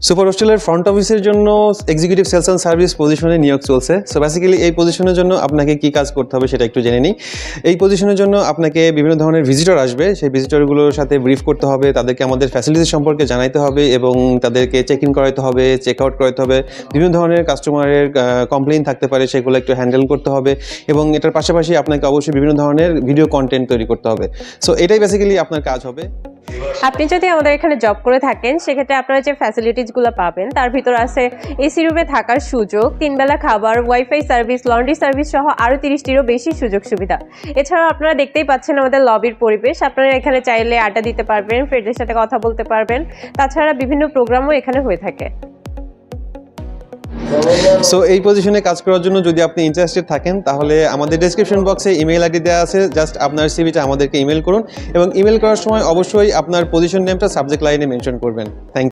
Super হোস্টেলের front অফিসের জন্য এক্সিকিউটিভ সেলস অ্যান্ড সার্ভিস পজিশনে নিয়োগ চলছে। সো বেসিক্যালি এই পজিশনের জন্য আপনাকে কী কাজ করতে হবে সেটা একটু জেনে নিই। এই পজিশনের জন্য আপনাকে বিভিন্ন ধরনের ভিজিটর আসবে, সেই ভিজিটরগুলোর সাথে ব্রিফ করতে হবে, তাদেরকে আমাদের ফ্যাসিলিটিস সম্পর্কে জানাইতে হবে এবং তাদেরকে চেক ইন করাতে হবে, চেক আউট করাতে হবে। বিভিন্ন ধরনের কাস্টমারের কমপ্লেইন থাকতে পারে, সেগুলো একটু হ্যান্ডেল করতে হবে এবং এটার পাশাপাশি আপনাকে অবশ্যই বিভিন্ন ধরনের ভিডিও কন্টেন্ট তৈরি করতে হবে। সো এটাই বেসিক্যালি আপনার কাজ হবে। আপনি যদি আমাদের এখানে জব করে থাকেন সেক্ষেত্রে আপনারা যে ফ্যাসিলিটিসগুলো পাবেন তার ভিতর আছে এসি রুমে থাকার সুযোগ, 3 বেলা খাবার, ওয়াইফাই সার্ভিস, লন্ড্রি সার্ভিস সহ আরও 30টিরও বেশি সুযোগ সুবিধা। এছাড়াও আপনারা দেখতেই পাচ্ছেন আমাদের লবির পরিবেশ। আপনারা এখানে চাইলে আড্ডা দিতে পারবেন, ফ্রেন্ডদের সাথে কথা বলতে পারবেন। তাছাড়া বিভিন্ন প্রোগ্রামও এখানে হয়ে থাকে। সো এই পজিশনে কাজ করার জন্য যদি আপনি ইন্টারেস্টেড থাকেন তাহলে আমাদের ডেসক্রিপশন বক্সে ইমেল আইডি দেওয়া আছে, জাস্ট আপনার সিভিটা আমাদেরকে ইমেল করুন এবং ইমেল করার সময় অবশ্যই আপনার পজিশন নেমটা সাবজেক্ট লাইনে মেনশন করবেন। থ্যাংক